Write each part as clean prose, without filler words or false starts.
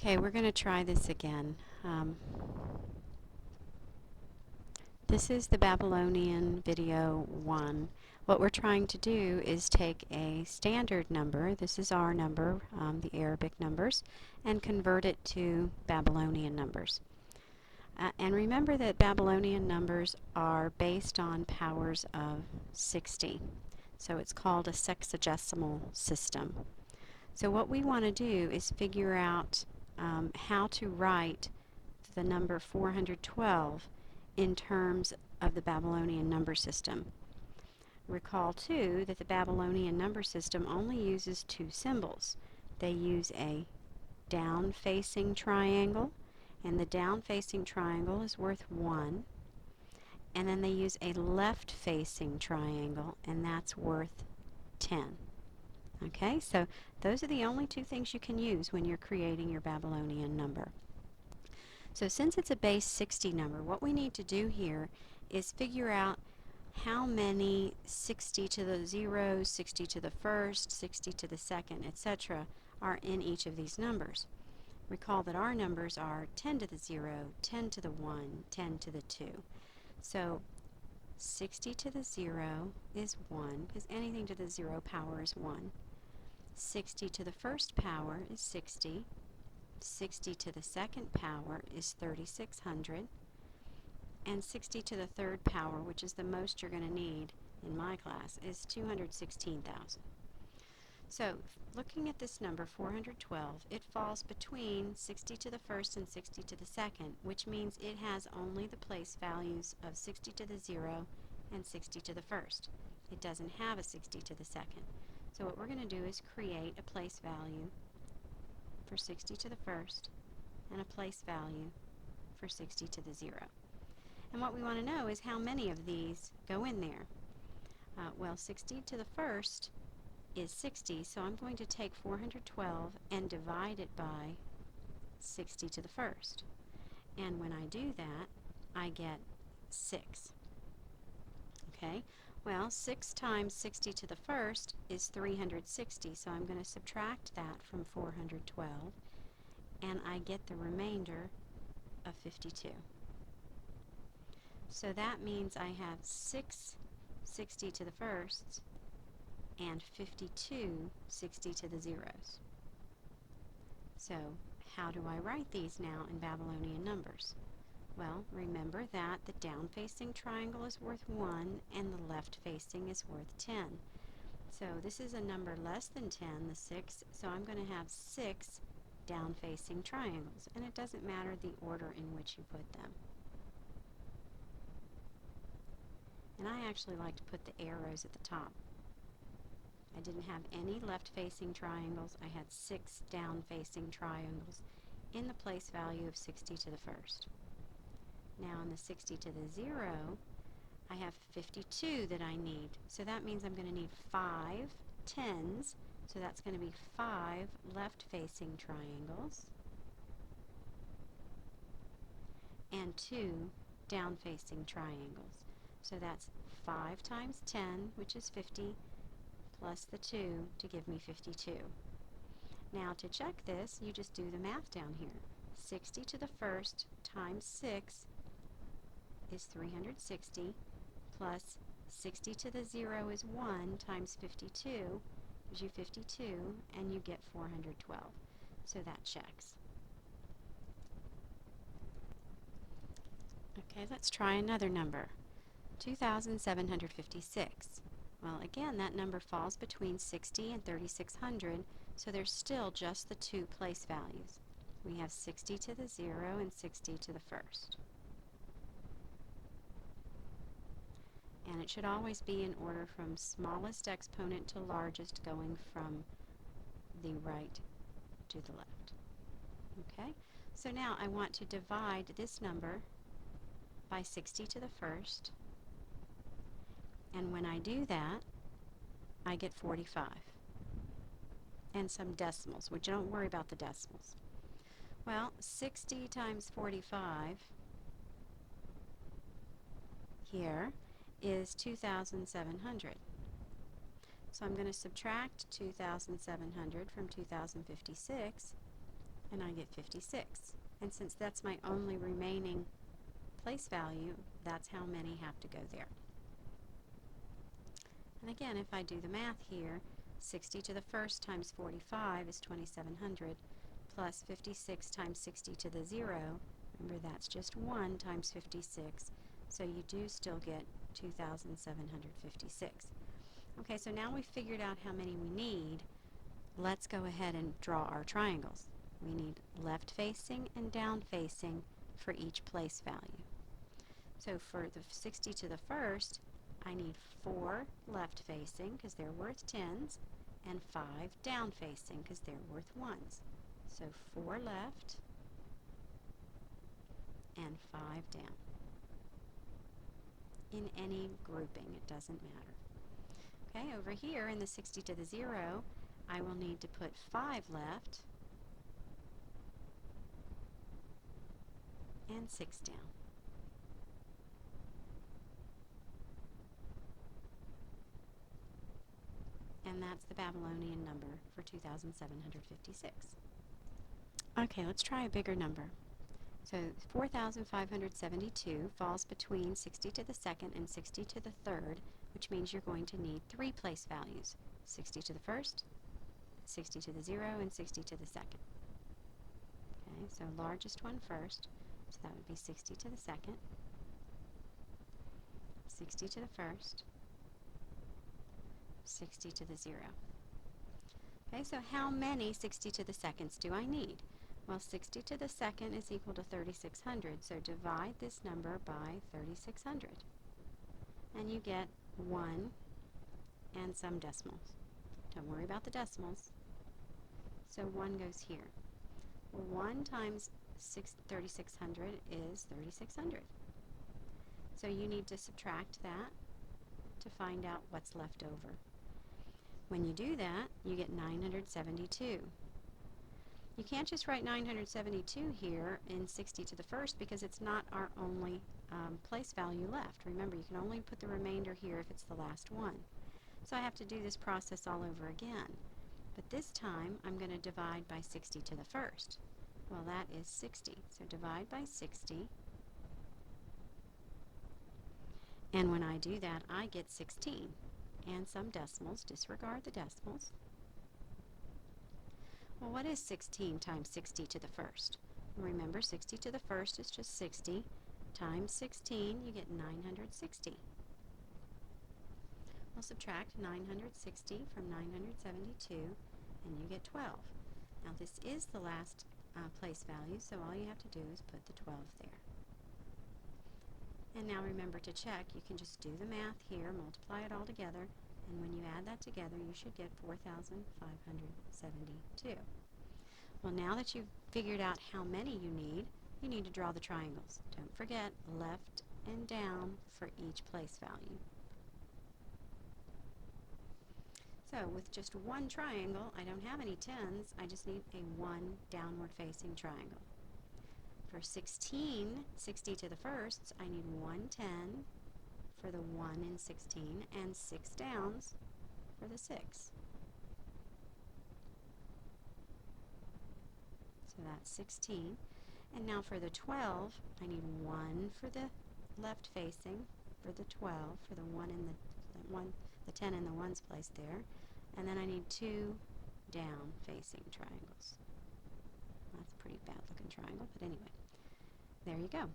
Okay, we're going to try this again. This is the Babylonian video 1. What we're trying to do is take a standard number, this is our number, the Arabic numbers, and convert it to Babylonian numbers. And remember that Babylonian numbers are based on powers of 60. So it's called a sexagesimal system. So what we want to do is figure out how to write the number 412 in terms of the Babylonian number system. Recall too that the Babylonian number system only uses two symbols. They use a down-facing triangle, and the down-facing triangle is worth 1. And then they use a left-facing triangle, and that's worth 10. Okay, so those are the only two things you can use when you're creating your Babylonian number. So since it's a base 60 number, what we need to do here is figure out how many 60 to the 0, 60 to the 1st, 60 to the 2nd, etc. are in each of these numbers. Recall that our numbers are 10 to the 0, 10 to the 1, 10 to the 2. So 60 to the 0 is 1, because anything to the 0 power is 1. 60 to the 1st power is 60. 60 to the 2nd power is 3600. And 60 to the 3rd power, which is the most you're going to need in my class, is 216,000. So, looking at this number, 412, it falls between 60 to the 1st and 60 to the 2nd, which means it has only the place values of 60 to the 0 and 60 to the 1st. It doesn't have a 60 to the 2nd. So what we're going to do is create a place value for 60 to the 1st and a place value for 60 to the 0. And what we want to know is how many of these go in there. Well, 60 to the 1st is 60, so I'm going to take 412 and divide it by 60 to the 1st. And when I do that, I get 6. Okay? Well, 6 times 60 to the 1st is 360, so I'm going to subtract that from 412, and I get the remainder of 52. So that means I have 6 60 to the 1st and 52 60 to the 0s. So how do I write these now in Babylonian numbers? Well, remember that the down-facing triangle is worth 1 and the left-facing is worth 10. So this is a number less than 10, the 6, so I'm going to have 6 down-facing triangles, and it doesn't matter the order in which you put them. And I actually like to put the arrows at the top. I didn't have any left-facing triangles. I had 6 down-facing triangles in the place value of 60 to the 1st. Now in the 60 to the 0, I have 52 that I need. So that means I'm going to need 5 10s. So that's going to be 5 left-facing triangles and 2 down-facing triangles. So that's 5 times 10, which is 50, plus the 2 to give me 52. Now to check this, you just do the math down here. 60 to the 1st times 6 is 360, plus 60 to the 0 is 1 times 52 gives you 52, and you get 412. So that checks. Okay, let's try another number. 2,756. Well, again, that number falls between 60 and 3,600, so there's still just the two place values. We have 60 to the 0 and 60 to the 1st. And it should always be in order from smallest exponent to largest, going from the right to the left. Okay, so now I want to divide this number by 60 to the 1st, and when I do that, I get 45 and some decimals, which don't worry about the decimals. Well, 60 times 45 here is 2,700. So I'm going to subtract 2,700 from 2,056, and I get 56. And since that's my only remaining place value, that's how many have to go there. And again, if I do the math here, 60 to the first times 45 is 2,700, plus 56 times 60 to the 0, remember that's just 1 times 56, so you do still get 2,756. Okay, so now we've figured out how many we need. Let's go ahead and draw our triangles. We need left facing and down facing for each place value. So for the 60 to the first, I need 4 left facing because they're worth 10s, and 5 down facing because they're worth 1s. So 4 left and 5 down. In any grouping, it doesn't matter. Okay, over here in the 60 to the 0, I will need to put 5 left and 6 down. And that's the Bablonian number for 2,756. Okay, let's try a bigger number. So 4,572 falls between 60 to the second and 60 to the third, which means you're going to need 3 place values: 60 to the first, 60 to the 0, and 60 to the second. Okay, so largest one first, so that would be 60 to the second, 60 to the first, 60 to the 0. Okay, so how many 60 to the seconds do I need? Well, 60 to the second is equal to 3,600, so divide this number by 3,600. And you get 1 and some decimals. Don't worry about the decimals. So 1 goes here. 1 times 3,600 is 3,600. So you need to subtract that to find out what's left over. When you do that, you get 972. You can't just write 972 here in 60 to the first because it's not our only place value left. Remember, you can only put the remainder here if it's the last one. So I have to do this process all over again. But this time, I'm going to divide by 60 to the first. Well, that is 60. So divide by 60. And when I do that, I get 16. And some decimals. Disregard the decimals. Well, what is 16 times 60 to the first? Remember, 60 to the first is just 60. Times 16, you get 960. We'll subtract 960 from 972, and you get 12. Now, this is the last place value, so all you have to do is put the 12 there. And now remember to check. You can just do the math here, multiply it all together, and when you add that together, you should get 4,572. Well, now that you've figured out how many you need to draw the triangles. Don't forget left and down for each place value. So with just one triangle, I don't have any 10s, I just need a 1 downward facing triangle. For 16, 60 to the firsts, I need 1 10 for the 1 in 16 and 6 downs for the 6. So that's 16. And now for the 12, I need 1 for the left facing for the 12, for the 1 in the 10 in the 1's place there. And then I need 2 down facing triangles. That's a pretty bad looking triangle, but anyway. There you go.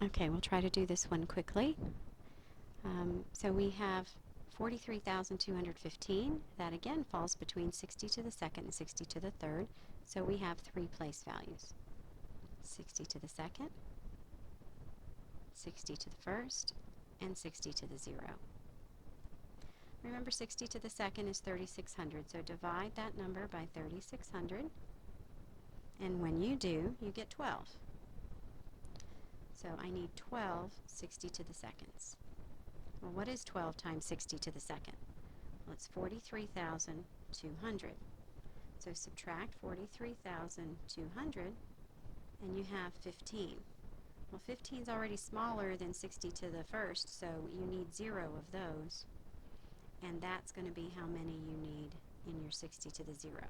Okay, we'll try to do this one quickly. So we have 43,215. That again falls between 60 to the second and 60 to the third. So we have 3 place values. 60 to the second, 60 to the first, and 60 to the 0. Remember, 60 to the second is 3,600, so divide that number by 3,600. And when you do, you get 12. So I need 12 60 to the seconds. Well, what is 12 times 60 to the second? Well, it's 43,200. So subtract 43,200 and you have 15. Well, 15 is already smaller than 60 to the first, so you need 0 of those. And that's going to be how many you need in your 60 to the 0.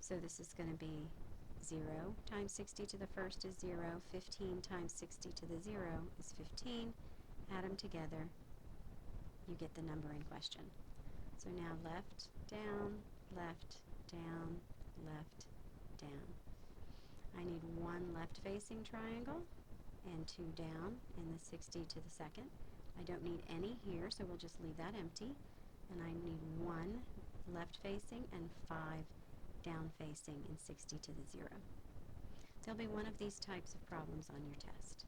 So this is going to be 0 times 60 to the first is 0. 15 times 60 to the 0 is 15. Add them together, you get the number in question. So now left, down, left, down, left, down. I need one left-facing triangle and two down in the 60 to the second. I don't need any here, so we'll just leave that empty. And I need one left-facing and 5 down-facing in 60 to the 0. There'll be one of these types of problems on your test.